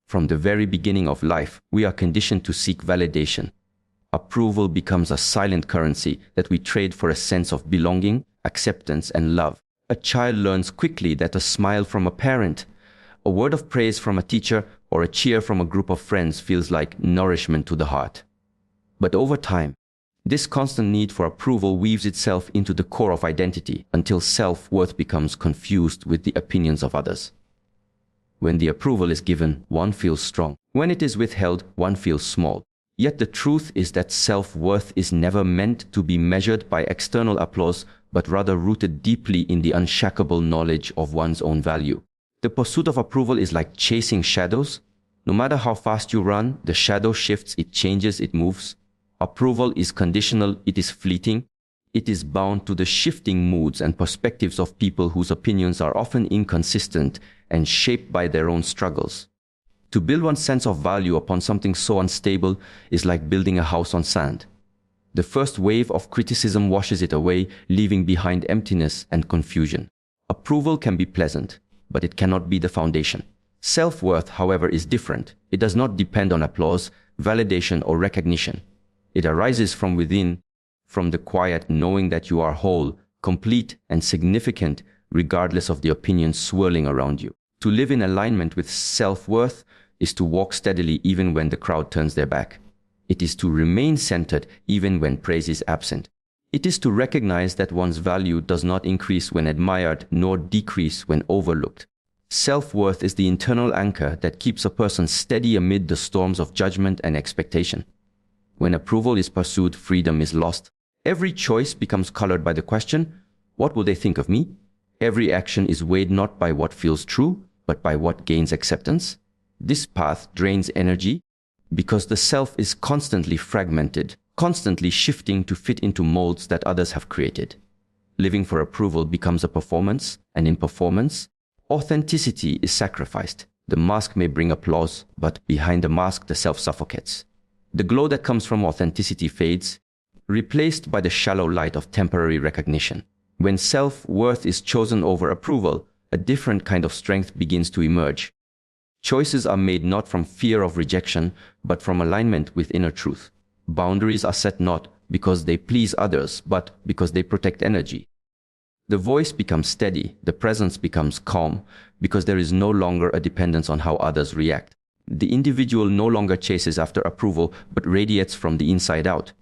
From the very beginning of life, we are conditioned to seek validation. Approval becomes a silent currency that we trade for a sense of belonging, acceptance, and love. A child learns quickly that a smile from a parent, a word of praise from a teacher, or a cheer from a group of friends feels like nourishment to the heart. But over time, this constant need for approval weaves itself into the core of identity until self-worth becomes confused with the opinions of others. When the approval is given, one feels strong. When it is withheld, one feels small. Yet the truth is that self-worth is never meant to be measured by external applause, but rather rooted deeply in the unshakable knowledge of one's own value. The pursuit of approval is like chasing shadows. No matter how fast you run, the shadow shifts, it changes, it moves. Approval is conditional, it is fleeting. It is bound to the shifting moods and perspectives of people whose opinions are often inconsistent and shaped by their own struggles. To build one's sense of value upon something so unstable is like building a house on sand. The first wave of criticism washes it away, leaving behind emptiness and confusion. Approval can be pleasant, but it cannot be the foundation. Self-worth, however, is different. It does not depend on applause, validation, or recognition. It arises from within, from the quiet knowing that you are whole, complete, and significant, regardless of the opinions swirling around you. To live in alignment with self-worth is to walk steadily even when the crowd turns their back. It is to remain centered even when praise is absent. It is to recognize that one's value does not increase when admired nor decrease when overlooked. Self-worth is the internal anchor that keeps a person steady amid the storms of judgment and expectation. When approval is pursued, freedom is lost. Every choice becomes colored by the question, what will they think of me? Every action is weighed not by what feels true, but by what gains acceptance. This path drains energy because the self is constantly fragmented, constantly shifting to fit into molds that others have created. Living for approval becomes a performance, and in performance, authenticity is sacrificed. The mask may bring applause, but behind the mask, the self suffocates. The glow that comes from authenticity fades, replaced by the shallow light of temporary recognition. When self-worth is chosen over approval, a different kind of strength begins to emerge. Choices are made not from fear of rejection, but from alignment with inner truth. Boundaries are set not because they please others, but because they protect energy. The voice becomes steady, the presence becomes calm, because there is no longer a dependence on how others react. The individual no longer chases after approval, but radiates from the inside out.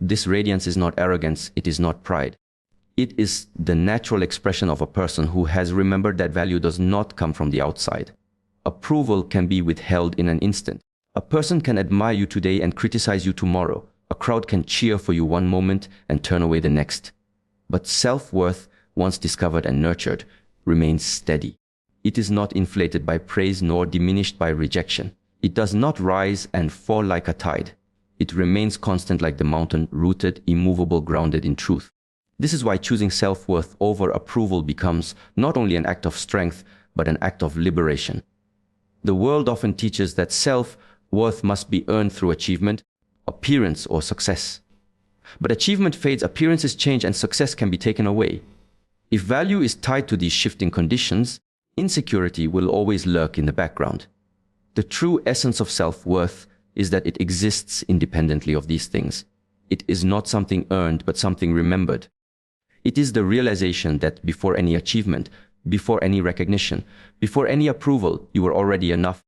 This radiance is not arrogance, it is not pride. It is the natural expression of a person who has remembered that value does not come from the outside. Approval can be withheld in an instant. A person can admire you today and criticize you tomorrow. A crowd can cheer for you one moment and turn away the next. But self-worth, once discovered and nurtured, remains steady. It is not inflated by praise nor diminished by rejection. It does not rise and fall like a tide. It remains constant like the mountain, rooted, immovable, grounded in truth. This is why choosing self-worth over approval becomes not only an act of strength, but an act of liberation. The world often teaches that self-worth must be earned through achievement, appearance, or success. But achievement fades, appearances change, and success can be taken away. If value is tied to these shifting conditions, insecurity will always lurk in the background. The true essence of self-worth is that it exists independently of these things. It is not something earned, but something remembered. It is the realization that before any achievement, before any recognition, before any approval, you were already enough.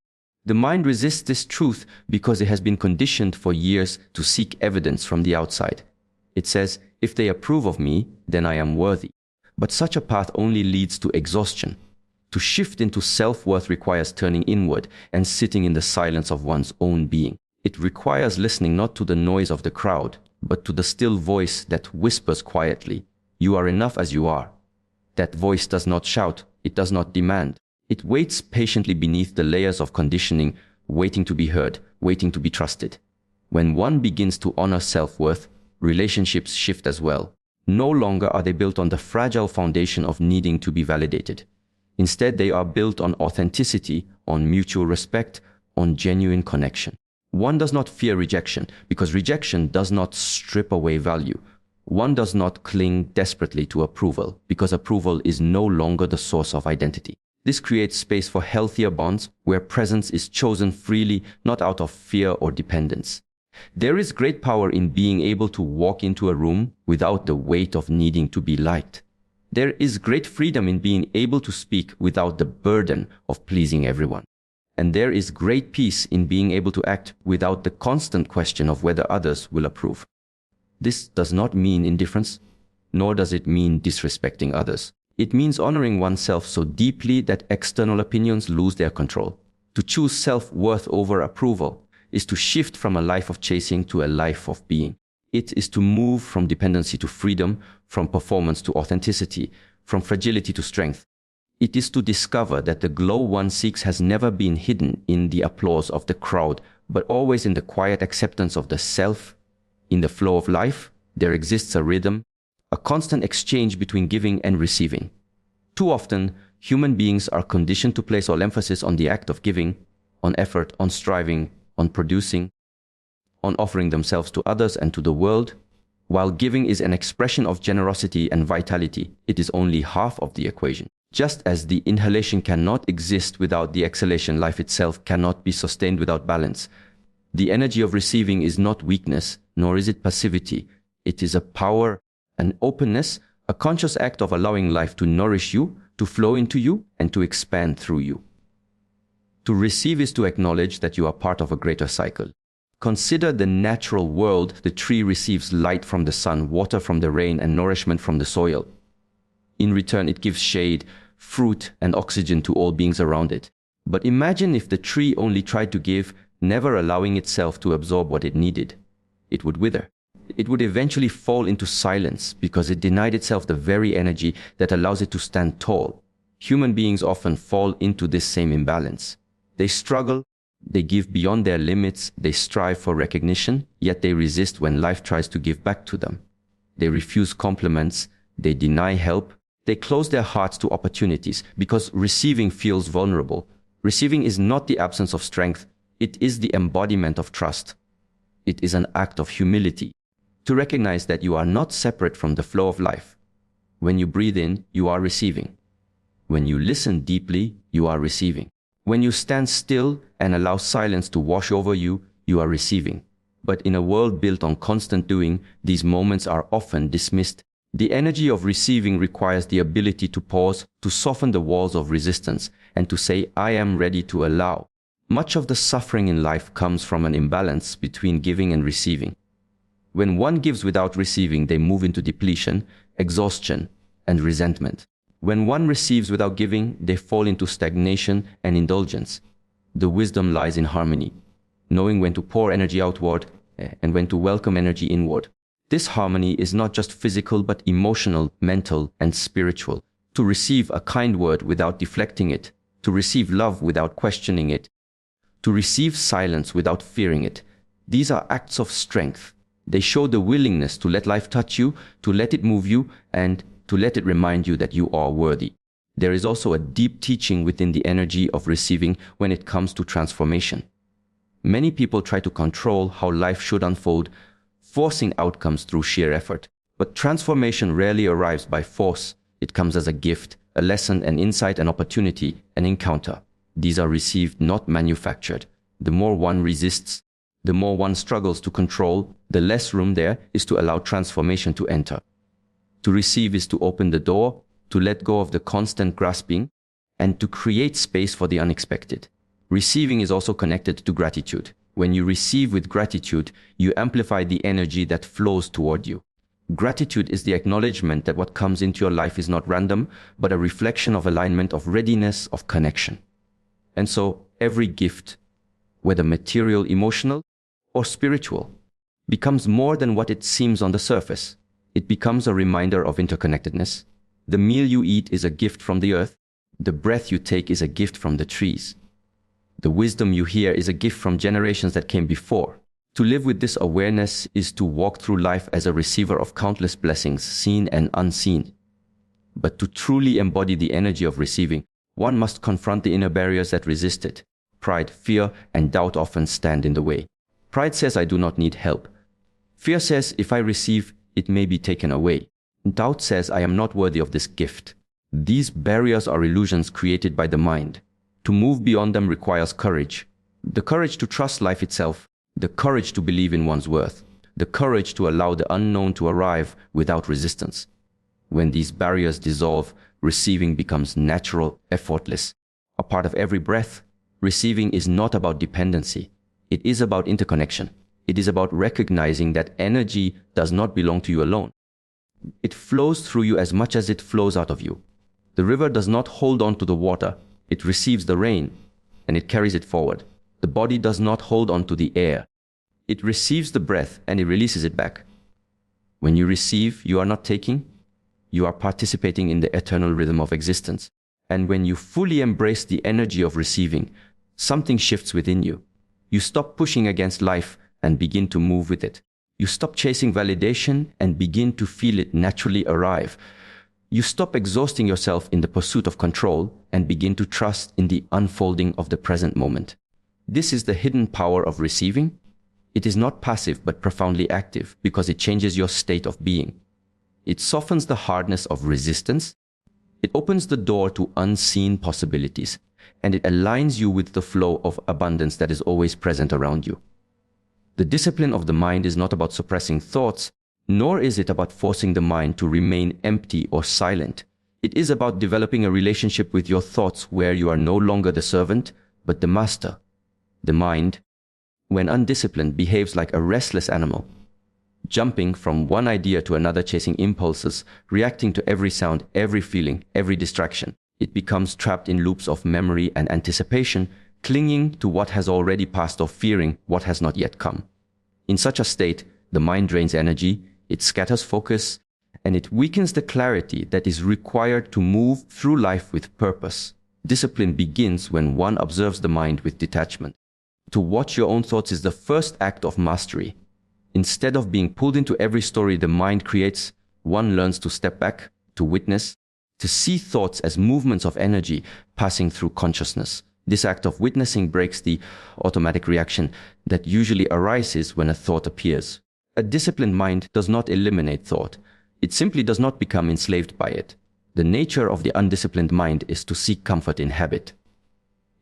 The mind resists this truth because it has been conditioned for years to seek evidence from the outside. It says, if they approve of me, then I am worthy. But such a path only leads to exhaustion. To shift into self-worth requires turning inward and sitting in the silence of one's own being. It requires listening not to the noise of the crowd, but to the still voice that whispers quietly, "You are enough as you are." That voice does not shout, it does not demand. It waits patiently beneath the layers of conditioning, waiting to be heard, waiting to be trusted. When one begins to honor self-worth, relationships shift as well. No longer are they built on the fragile foundation of needing to be validated. Instead, they are built on authenticity, on mutual respect, on genuine connection. One does not fear rejection, because rejection does not strip away value. One does not cling desperately to approval, because approval is no longer the source of identity. This creates space for healthier bonds where presence is chosen freely, not out of fear or dependence. There is great power in being able to walk into a room without the weight of needing to be liked. There is great freedom in being able to speak without the burden of pleasing everyone. And there is great peace in being able to act without the constant question of whether others will approve. This does not mean indifference, nor does it mean disrespecting others. It means honoring oneself so deeply that external opinions lose their control. To choose self-worth over approval is to shift from a life of chasing to a life of being. It is to move from dependency to freedom, from performance to authenticity, from fragility to strength. It is to discover that the glow one seeks has never been hidden in the applause of the crowd, but always in the quiet acceptance of the self. In the flow of life, there exists a rhythm, a constant exchange between giving and receiving. Too often, human beings are conditioned to place all emphasis on the act of giving, on effort, on striving, on producing, on offering themselves to others and to the world. While giving is an expression of generosity and vitality, it is only half of the equation. Just as the inhalation cannot exist without the exhalation, life itself cannot be sustained without balance. The energy of receiving is not weakness, nor is it passivity. It is a power, an openness, a conscious act of allowing life to nourish you, to flow into you, and to expand through you. To receive is to acknowledge that you are part of a greater cycle. Consider the natural world. The tree receives light from the sun, water from the rain, and nourishment from the soil. In return, it gives shade, fruit, and oxygen to all beings around it. But imagine if the tree only tried to give, never allowing itself to absorb what it needed. It would wither. It would eventually fall into silence because it denied itself the very energy that allows it to stand tall. Human beings often fall into this same imbalance. They struggle, they give beyond their limits, they strive for recognition, yet they resist when life tries to give back to them. They refuse compliments, they deny help, they close their hearts to opportunities because receiving feels vulnerable. Receiving is not the absence of strength, it is the embodiment of trust. It is an act of humility, to recognize that you are not separate from the flow of life. When you breathe in, you are receiving. When you listen deeply, you are receiving. When you stand still and allow silence to wash over you, you are receiving. But in a world built on constant doing, these moments are often dismissed. The energy of receiving requires the ability to pause, to soften the walls of resistance, and to say, I am ready to allow. Much of the suffering in life comes from an imbalance between giving and receiving. When one gives without receiving, they move into depletion, exhaustion, and resentment. When one receives without giving, they fall into stagnation and indulgence. The wisdom lies in harmony, knowing when to pour energy outward and when to welcome energy inward. This harmony is not just physical but emotional, mental, and spiritual. To receive a kind word without deflecting it, to receive love without questioning it, to receive silence without fearing it. These are acts of strength. They show the willingness to let life touch you, to let it move you, and to let it remind you that you are worthy. There is also a deep teaching within the energy of receiving when it comes to transformation. Many people try to control how life should unfold, forcing outcomes through sheer effort. But transformation rarely arrives by force. It comes as a gift, a lesson, an insight, an opportunity, an encounter. These are received, not manufactured. The more one resists, the more one struggles to control, the less room there is to allow transformation to enter. To receive is to open the door, to let go of the constant grasping, and to create space for the unexpected. Receiving is also connected to gratitude. When you receive with gratitude, you amplify the energy that flows toward you. Gratitude is the acknowledgement that what comes into your life is not random, but a reflection of alignment, of readiness, of connection. And so every gift, whether material, emotional, or spiritual, becomes more than what it seems on the surface. It becomes a reminder of interconnectedness. The meal you eat is a gift from the earth. The breath you take is a gift from the trees. The wisdom you hear is a gift from generations that came before. To live with this awareness is to walk through life as a receiver of countless blessings, seen and unseen. But to truly embody the energy of receiving, one must confront the inner barriers that resist it. Pride, fear, and doubt often stand in the way. Pride says, I do not need help. Fear says, if I receive, it may be taken away. Doubt says, I am not worthy of this gift. These barriers are illusions created by the mind. To move beyond them requires courage. The courage to trust life itself, the courage to believe in one's worth, the courage to allow the unknown to arrive without resistance. When these barriers dissolve, receiving becomes natural, effortless. A part of every breath, receiving is not about dependency. It is about interconnection. It is about recognizing that energy does not belong to you alone. It flows through you as much as it flows out of you. The river does not hold on to the water. It receives the rain and it carries it forward. The body does not hold on to the air. It receives the breath and it releases it back. When you receive, you are not taking. You are participating in the eternal rhythm of existence. And when you fully embrace the energy of receiving, something shifts within you. You stop pushing against life and begin to move with it. You stop chasing validation and begin to feel it naturally arrive. You stop exhausting yourself in the pursuit of control and begin to trust in the unfolding of the present moment. This is the hidden power of receiving. It is not passive but profoundly active because it changes your state of being. It softens the hardness of resistance. It opens the door to unseen possibilities, and it aligns you with the flow of abundance that is always present around you. The discipline of the mind is not about suppressing thoughts, nor is it about forcing the mind to remain empty or silent. It is about developing a relationship with your thoughts where you are no longer the servant, but the master. The mind, when undisciplined, behaves like a restless animal, jumping from one idea to another, chasing impulses, reacting to every sound, every feeling, every distraction. It becomes trapped in loops of memory and anticipation, clinging to what has already passed or fearing what has not yet come. In such a state, the mind drains energy, it scatters focus, and it weakens the clarity that is required to move through life with purpose. Discipline begins when one observes the mind with detachment. To watch your own thoughts is the first act of mastery. Instead of being pulled into every story the mind creates, one learns to step back, to witness, to see thoughts as movements of energy passing through consciousness. This act of witnessing breaks the automatic reaction that usually arises when a thought appears. A disciplined mind does not eliminate thought. It simply does not become enslaved by it. The nature of the undisciplined mind is to seek comfort in habit.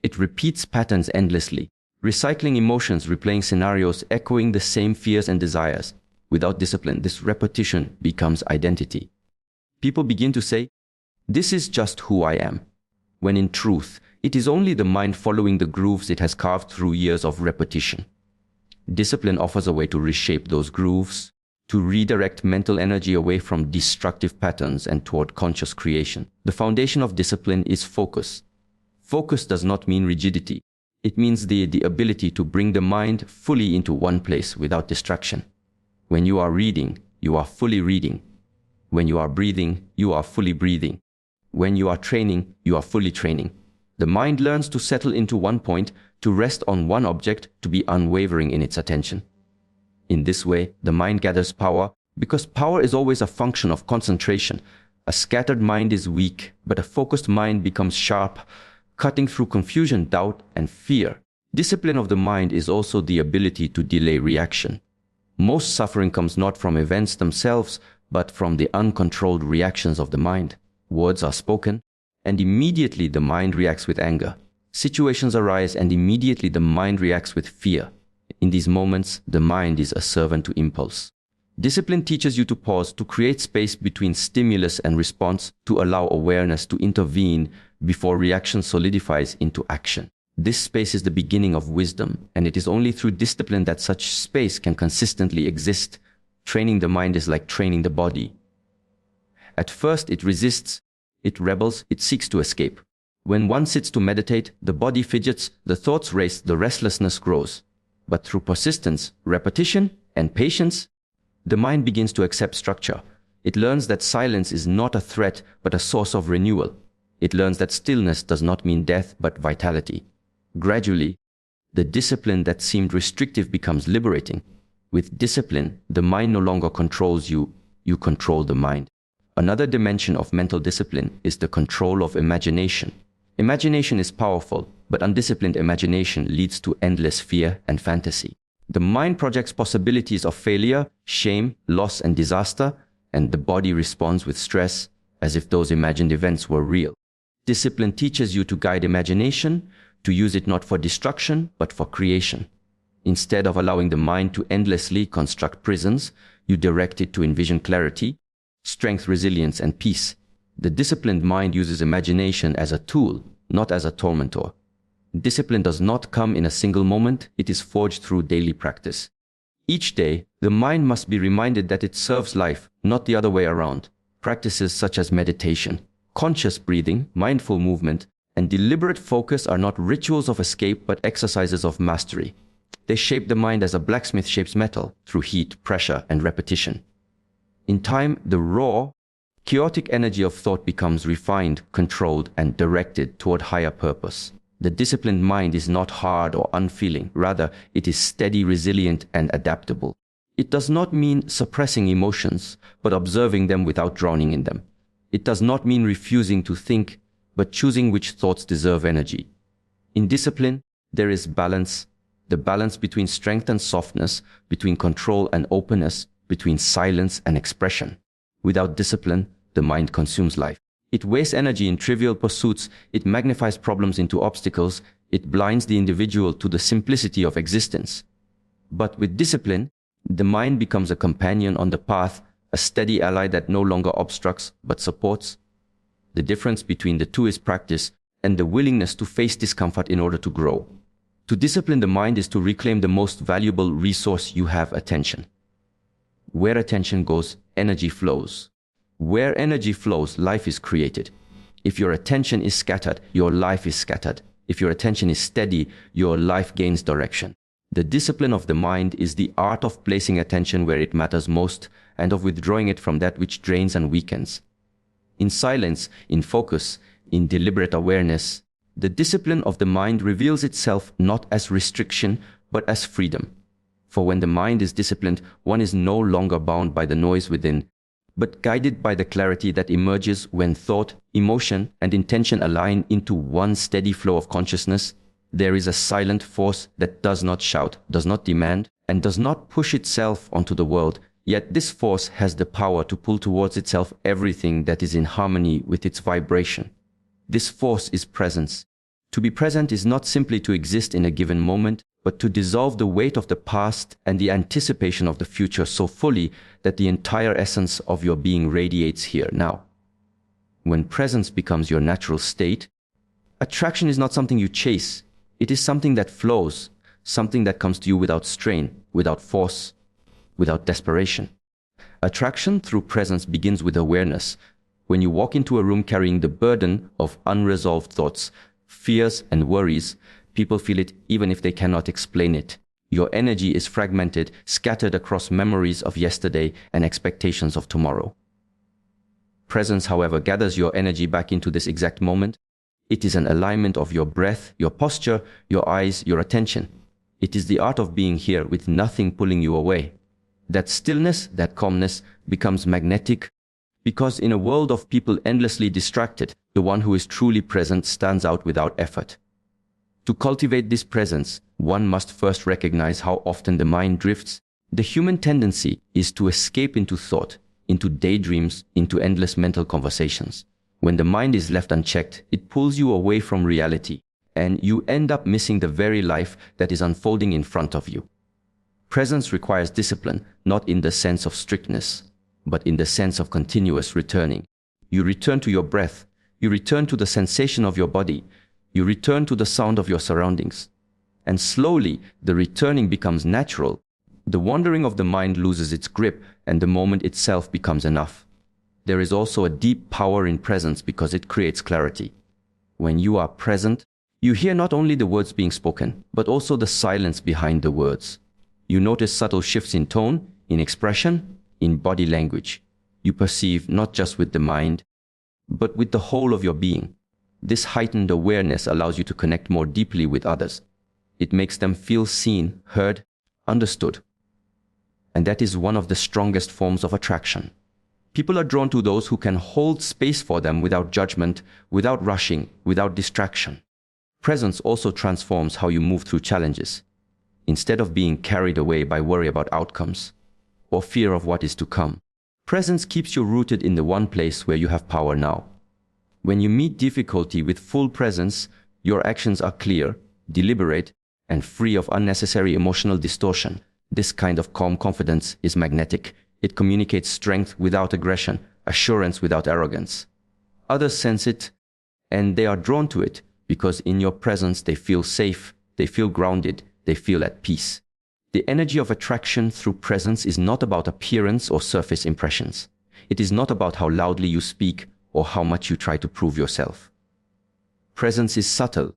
It repeats patterns endlessly, recycling emotions, replaying scenarios, echoing the same fears and desires. Without discipline, this repetition becomes identity. People begin to say, "This is just who I am," when in truth, it is only the mind following the grooves it has carved through years of repetition. Discipline offers a way to reshape those grooves, to redirect mental energy away from destructive patterns and toward conscious creation. The foundation of discipline is focus. Focus does not mean rigidity. It means the ability to bring the mind fully into one place without distraction. When you are reading, you are fully reading. When you are breathing, you are fully breathing. When you are training, you are fully training. The mind learns to settle into one point, to rest on one object, to be unwavering in its attention. In this way, the mind gathers power, because power is always a function of concentration. A scattered mind is weak, but a focused mind becomes sharp, cutting through confusion, doubt, and fear. Discipline of the mind is also the ability to delay reaction. Most suffering comes not from events themselves, but from the uncontrolled reactions of the mind. Words are spoken, and immediately the mind reacts with anger. Situations arise, and immediately the mind reacts with fear. In these moments, the mind is a servant to impulse. Discipline teaches you to pause, to create space between stimulus and response, to allow awareness to intervene before reaction solidifies into action. This space is the beginning of wisdom, and it is only through discipline that such space can consistently exist. Training the mind is like training the body. At first, it resists, it rebels, it seeks to escape. When one sits to meditate, the body fidgets, the thoughts race, the restlessness grows. But through persistence, repetition, and patience, the mind begins to accept structure. It learns that silence is not a threat, but a source of renewal. It learns that stillness does not mean death, but vitality. Gradually, the discipline that seemed restrictive becomes liberating. With discipline, the mind no longer controls you, you control the mind. Another dimension of mental discipline is the control of imagination. Imagination is powerful, but undisciplined imagination leads to endless fear and fantasy. The mind projects possibilities of failure, shame, loss, and disaster, and the body responds with stress, as if those imagined events were real. Discipline teaches you to guide imagination, to use it not for destruction, but for creation. Instead of allowing the mind to endlessly construct prisons, you direct it to envision clarity, strength, resilience, and peace. The disciplined mind uses imagination as a tool, not as a tormentor. Discipline does not come in a single moment, it is forged through daily practice. Each day, the mind must be reminded that it serves life, not the other way around. Practices such as meditation, conscious breathing, mindful movement, and deliberate focus are not rituals of escape but exercises of mastery. They shape the mind as a blacksmith shapes metal, through heat, pressure, and repetition. In time, the raw, chaotic energy of thought becomes refined, controlled, and directed toward higher purpose. The disciplined mind is not hard or unfeeling. Rather, it is steady, resilient, and adaptable. It does not mean suppressing emotions, but observing them without drowning in them. It does not mean refusing to think, but choosing which thoughts deserve energy. In discipline, there is balance, the balance between strength and softness, between control and openness, between silence and expression. Without discipline, the mind consumes life. It wastes energy in trivial pursuits, it magnifies problems into obstacles, it blinds the individual to the simplicity of existence. But with discipline, the mind becomes a companion on the path, a steady ally that no longer obstructs but supports. The difference between the two is practice and the willingness to face discomfort in order to grow. To discipline the mind is to reclaim the most valuable resource you have: attention. Where attention goes, energy flows. Where energy flows, life is created. If your attention is scattered, your life is scattered. If your attention is steady, your life gains direction. The discipline of the mind is the art of placing attention where it matters most and of withdrawing it from that which drains and weakens. In silence, in focus, in deliberate awareness, the discipline of the mind reveals itself not as restriction, but as freedom. For when the mind is disciplined, one is no longer bound by the noise within, but guided by the clarity that emerges when thought, emotion, and intention align into one steady flow of consciousness. There is a silent force that does not shout, does not demand, and does not push itself onto the world. Yet this force has the power to pull towards itself everything that is in harmony with its vibration. This force is presence. To be present is not simply to exist in a given moment, but to dissolve the weight of the past and the anticipation of the future so fully that the entire essence of your being radiates here now. When presence becomes your natural state, attraction is not something you chase. It is something that flows, something that comes to you without strain, without force, without desperation. Attraction through presence begins with awareness. When you walk into a room carrying the burden of unresolved thoughts, fears, and worries, people feel it even if they cannot explain it. Your energy is fragmented, scattered across memories of yesterday and expectations of tomorrow. Presence, however, gathers your energy back into this exact moment. It is an alignment of your breath, your posture, your eyes, your attention. It is the art of being here with nothing pulling you away. That stillness, that calmness becomes magnetic because in a world of people endlessly distracted, the one who is truly present stands out without effort. To cultivate this presence, one must first recognize how often the mind drifts. The human tendency is to escape into thought, into daydreams, into endless mental conversations. When the mind is left unchecked, it pulls you away from reality, and you end up missing the very life that is unfolding in front of you. Presence requires discipline, not in the sense of strictness, but in the sense of continuous returning. You return to your breath, you return to the sensation of your body, you return to the sound of your surroundings. And slowly, the returning becomes natural. The wandering of the mind loses its grip, and the moment itself becomes enough. There is also a deep power in presence because it creates clarity. When you are present, you hear not only the words being spoken, but also the silence behind the words. You notice subtle shifts in tone, in expression, in body language. You perceive not just with the mind, but with the whole of your being. This heightened awareness allows you to connect more deeply with others. It makes them feel seen, heard, understood. And that is one of the strongest forms of attraction. People are drawn to those who can hold space for them without judgment, without rushing, without distraction. Presence also transforms how you move through challenges. Instead of being carried away by worry about outcomes or fear of what is to come, Presence keeps you rooted in the one place where you have power now. When you meet difficulty with full presence, your actions are clear, deliberate, and free of unnecessary emotional distortion. This kind of calm confidence is magnetic. It communicates strength without aggression, assurance without arrogance. Others sense it, and they are drawn to it because in your presence they feel safe, they feel grounded, they feel at peace. The energy of attraction through presence is not about appearance or surface impressions. It is not about how loudly you speak or how much you try to prove yourself. Presence is subtle,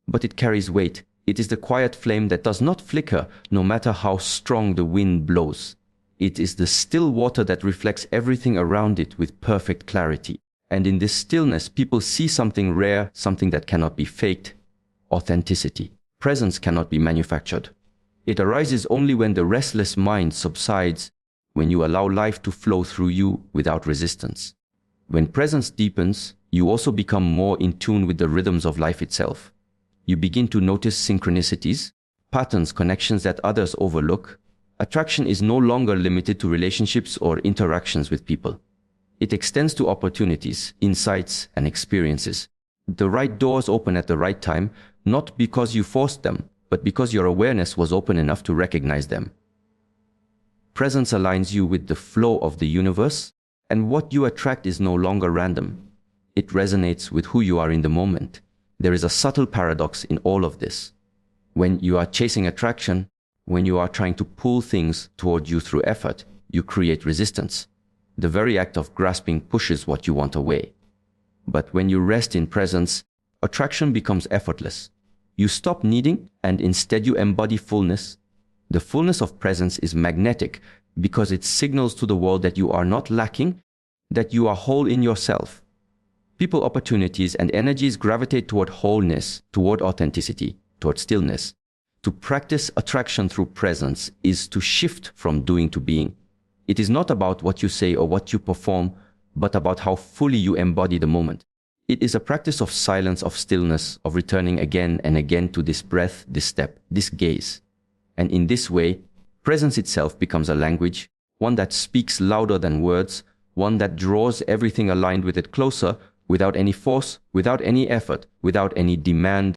but it carries weight. It is the quiet flame that does not flicker no matter how strong the wind blows. It is the still water that reflects everything around it with perfect clarity. And in this stillness, people see something rare, something that cannot be faked: authenticity. Presence cannot be manufactured. It arises only when the restless mind subsides, when you allow life to flow through you without resistance. When presence deepens, you also become more in tune with the rhythms of life itself. You begin to notice synchronicities, patterns, connections that others overlook. Attraction is no longer limited to relationships or interactions with people. It extends to opportunities, insights, and experiences. The right doors open at the right time, not because you forced them, but because your awareness was open enough to recognize them. Presence aligns you with the flow of the universe, and what you attract is no longer random. It resonates with who you are in the moment. There is a subtle paradox in all of this. When you are chasing attraction, when you are trying to pull things toward you through effort, you create resistance. The very act of grasping pushes what you want away. But when you rest in presence, attraction becomes effortless. You stop needing, and instead you embody fullness. The fullness of presence is magnetic because it signals to the world that you are not lacking, that you are whole in yourself. People, opportunities, and energies gravitate toward wholeness, toward authenticity, toward stillness. To practice attraction through presence is to shift from doing to being. It is not about what you say or what you perform, but about how fully you embody the moment. It is a practice of silence, of stillness, of returning again and again to this breath, this step, this gaze. And in this way, presence itself becomes a language, one that speaks louder than words, one that draws everything aligned with it closer, without any force, without any effort, without any demand,